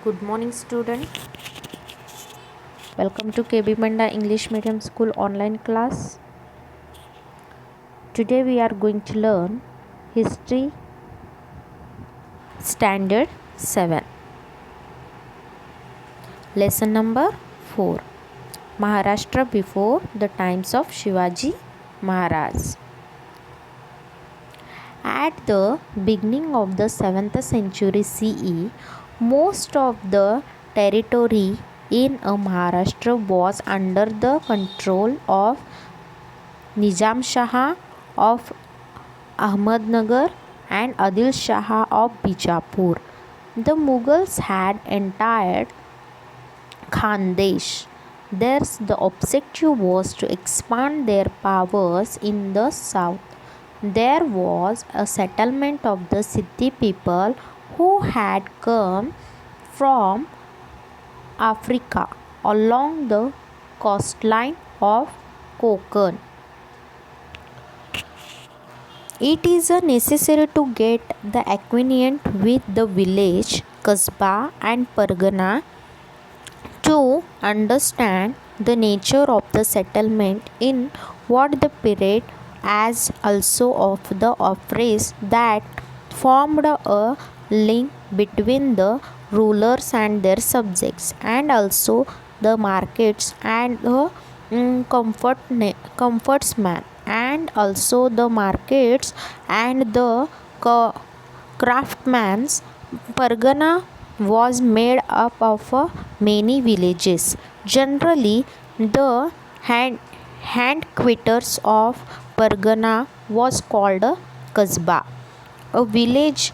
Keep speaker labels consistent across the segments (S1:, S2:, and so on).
S1: Good morning, student. Welcome to KB Manda English Medium School online class. Today we are going to learn History Standard 7. Lesson number 4. Maharashtra before the times of Shivaji Maharaj. At the beginning of the 7th century CE, most of the territory in Maharashtra was under the control of Nizam Shah of Ahmednagar and Adil Shah of Bijapur. The Mughals had entered Khandesh. The objective was to expand their powers in the south. There was a settlement of the Siddhi people who had come from Africa along the coastline of Konkan. It is necessary to get the acquainted with the village, Kasbah and Pargana to understand the nature of the settlement in what the period, as also of the affairs that formed a link between the rulers and their subjects, and also the markets and the comfortsman, and also the markets and the craftsman's. Pargana was made up of many villages. Generally, the headquarters of Pargana was called a Kasbah. A village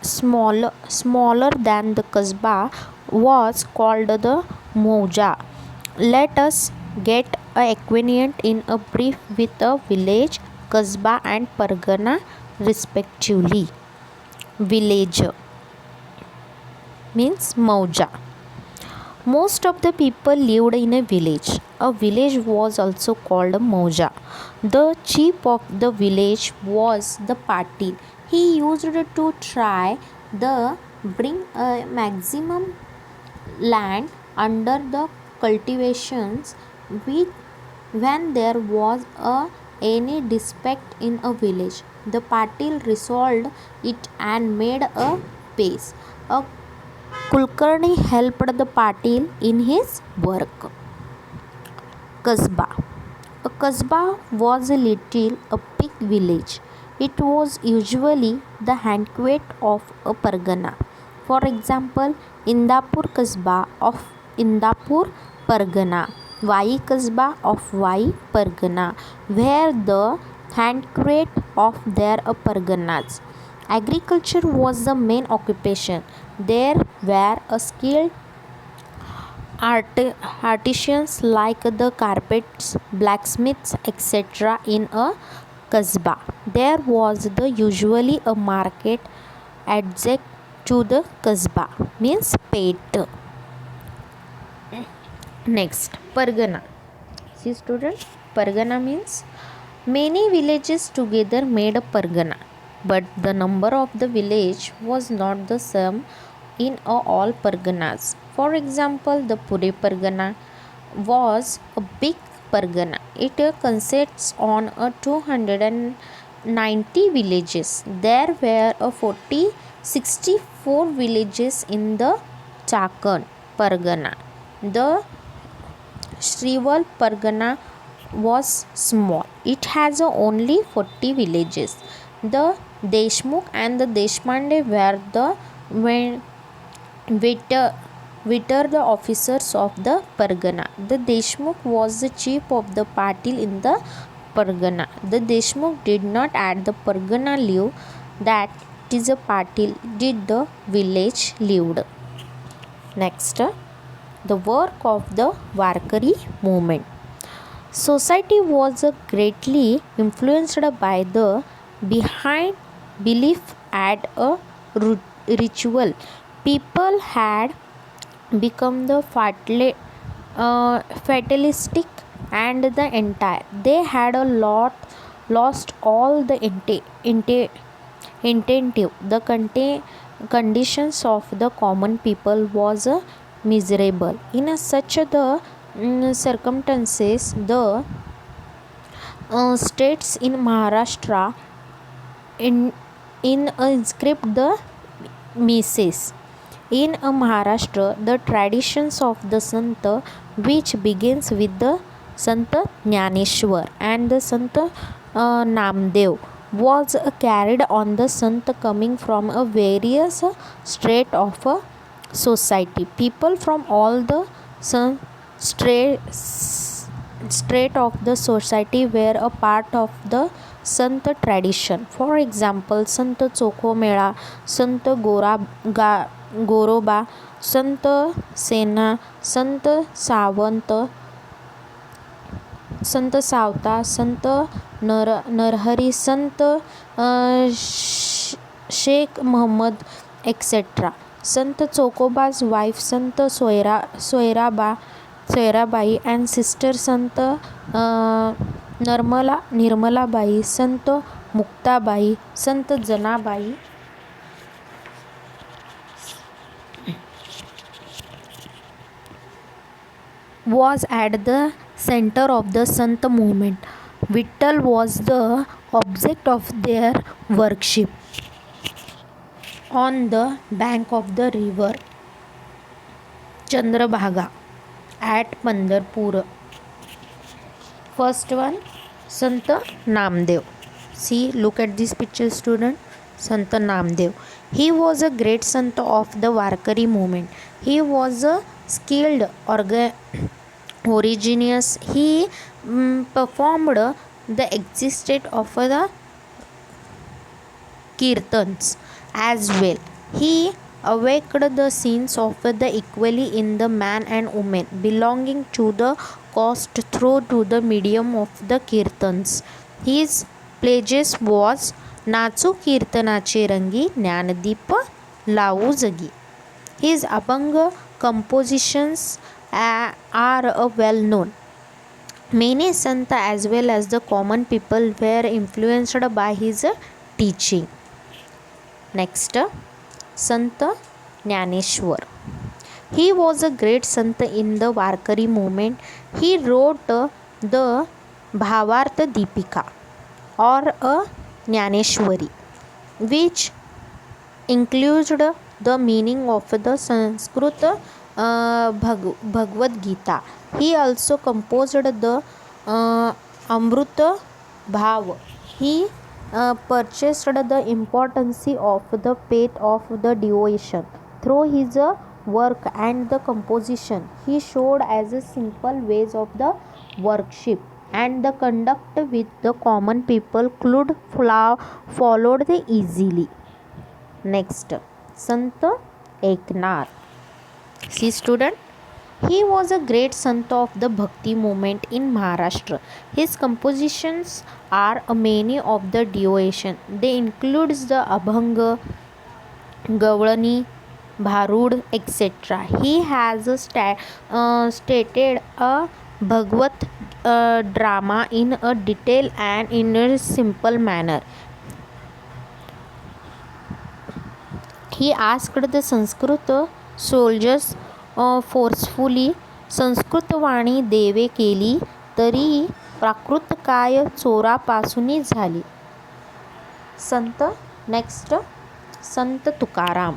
S1: smaller than the Kasbah was called the Mauja. Let us get acquainted in a brief with a village, Kasbah and Pargana respectively. Village means Mauja. Most of the people lived in a village. A village was also called a Mauja. The chief of the village was the Patil. He used to try the bring a maximum land under the cultivations with when there was any defect in a village. The Patil resolved it and made a peace. A Kulkarni helped the Patil in his work. Kasbah. A Kasbah was a big village. It was usually the headquarters of a Pargana. For example, Indapur Kasbah of Indapur Pargana, Vai Kasbah of Vai Pargana, where the headquarters of their Parganas. Agriculture was the main occupation. There were skilled artisans like the carpenters, blacksmiths, etc. in a Kasbah. There was usually a market adjacent to the Kasbah, means pet. Next, Pargana. See student, Pargana means many villages together made a Pargana, but the number of the village was not the same in all Parganas. For example, the Puri Pargana was a big Pargana. It consists on 290 villages. There were 64 villages in the Chakan Pargana. The Shrival Pargana was small. It has only 40 villages. The Deshmukh and the Deshpande were the the officers of the Pargana. The Deshmukh was the chief of the Patil in the Pargana. The Deshmukh did not add the Pargana live that it is a Patil did the village lived. Next, the work of the Warkari movement. Society was greatly influenced by the behind belief and a ritual. People had become the fatalistic and the entire. They had lost all the incentive, the conditions of the common people was miserable. In such the circumstances, the states in Maharashtra in a script the Mises. In Maharashtra, the traditions of the Sant, which begins with the Sant Jnaneshwar and the Sant Namdev, was carried on the Sant coming from a various strata of a society. People from all the strata of the society were a part of the Sant tradition. For example, Sant Chokhomela, Sant गोरोबा, संत सेना, संत सावता, संत नरहरी, संत Sheikh Mohammad etcetera. Sant चोकोबा's wife, Sant Soyarabai and sister Sant Nirmalabai, Sant Muktabai, Sant Janabai was at the center of the Sant movement. Vittal was the object of their worship. On the bank of the river Chandrabhaga at Pandharpur. First one, Sant Namdev. See, look at this picture, student. Sant Namdev. He was a great Sant of the Warkari movement. He was a skilled originius. He performed the existence of the kirtans as well. He awakened the scenes of the equality in the man and woman belonging to the caste through to the medium of the kirtans. His pledges was नाचो कीर्तनाचे रंगी ज्ञानदीप लावू जगी. His abhanga compositions are well known. Many Sant as well as the common people were influenced by his teaching. Next, Sant Jnaneshwar. He was a great Sant in the Warkari movement. He wrote the Bhavartha Deepika or a Jnaneshwari, which included the meaning of the Sanskrit Bhagavad Gita. He also composed the Amruta Bhav. He purchased the importance of the faith of the devotion through his work and the composition. He showed as a simple ways of the worship and the conduct with the common people could followed easily. Next, Sant Eknath. See, student, he was a great Sant of the Bhakti movement in Maharashtra. His compositions are many of the devotion. They includes the Abhanga, Gavrani, Bharud, etc. He has stated a Bhagavad drama in a detailed and in a simple manner. He asked the Sanskrit soldiers forcefully, Sanskrit वाणी देवे केली तरी प्राकृत काय चोरापासून झाली. संत. Next, Sant Tukaram.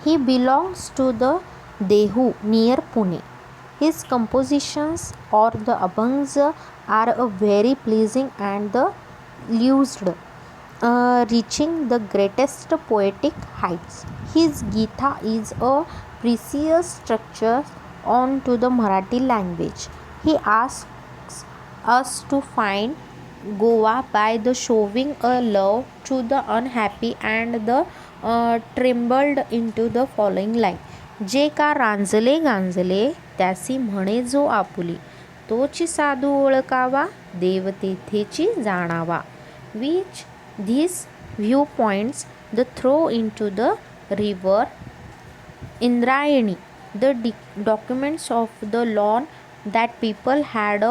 S1: He belongs to the Dehu near Pune. His compositions or the abhangs are very pleasing and the lucid, reaching the greatest poetic heights. His Gita is a precious structure onto the Marathi language. He asks us to find Goa by the showing a love to the unhappy and the trembled into the following line. जे का रांजले गांजले त्यासी म्हणे जो आपुली तोची साधू ओळखावा देव तेथेची जाणावा. Which these viewpoints the throw into the river Indrayani, the documents of the loan that people had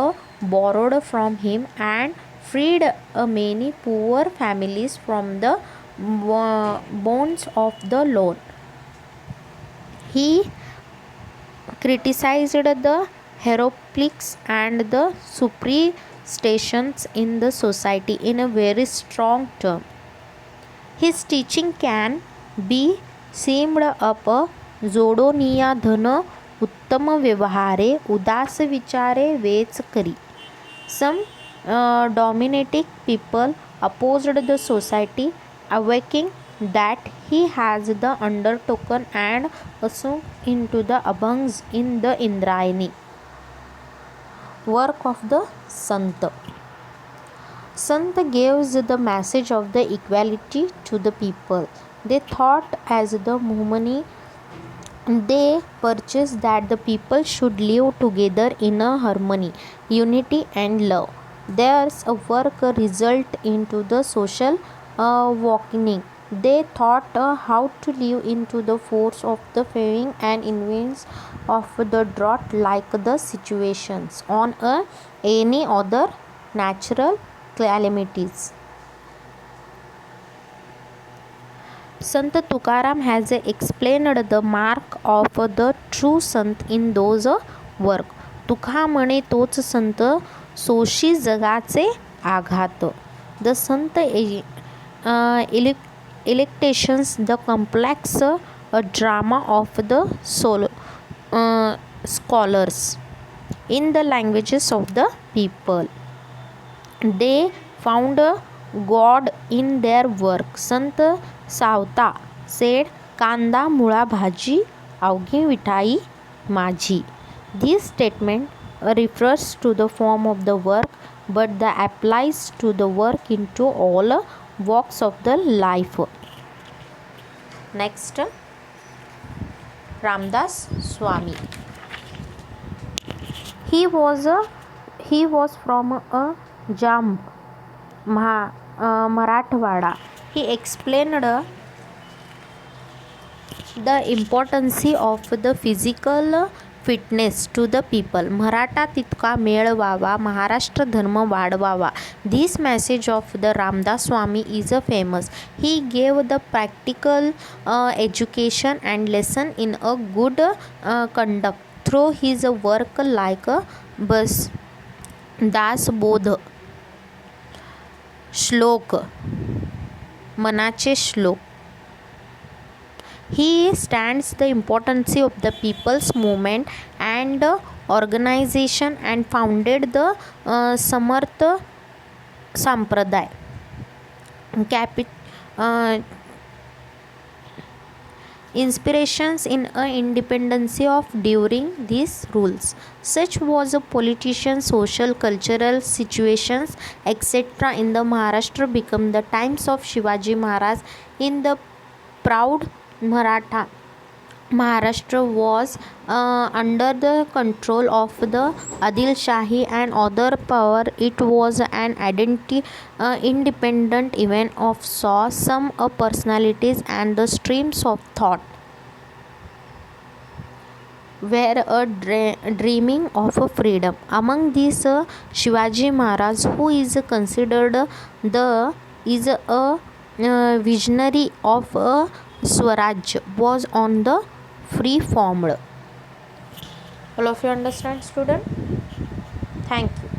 S1: borrowed from him and freed many poor families from the bonds of the law. He criticized the hieroglyphs and the superstitions in the society in a very strong term. His teaching can be summed up जोडोनिया धन उत्तम व्यवहारे उदास विचारे vetch करी. Some dominating people opposed the society, awaking that he has the undertaken and assumed into the abhangs in the Indrayani. Work of the Sant. Sant gives the message of the equality to the people. They thought as the Muhmani, they purchased that the people should live together in a harmony, unity and love. There's a work result into the social awakening. They thought how to live into the force of the famine and events of the drought like the situations on any other natural calamities. Sant Tukaram has explained the mark of the true Sant in those work. तुका म्हणे तोच संत सोशी जगाचे आघात. The Sant elections the complex drama of the scholars in the languages of the people. They found God in their work. Sant Savata said, कांदा मुळा भाजी अवघी विठाई माझी. This statement refers to the form of the work, but that applies to the work into all walks of the life. Next, Ramdas Swami. He was from a Jamb, Marathwada. He explained the importance of the physical fitness to the people. Maratha तितका मेळ व्हावा, महाराष्ट्र धर्म वाढवावा. This message of the Ramdas Swami is famous. He gave the practical education and lesson in a good conduct through his work like बस दास बोध, श्लोक, मनाचे श्लोक. He stands the importance of the people's movement and organization and founded the Samarth Sampradaya. Inspirations in independence of during these rules. Such was a politician, social, cultural situations, etc. in the Maharashtra become the times of Shivaji Maharaj. In the proud Maratha Maharashtra was under the control of the Adil Shahi and other power. It was an independent event of saw some personalities and the streams of thought were dreaming of freedom. Among these, Shivaji Maharaj, who is considered a visionary of Swaraj, was on the free formed. All of you understand, student? Thank you.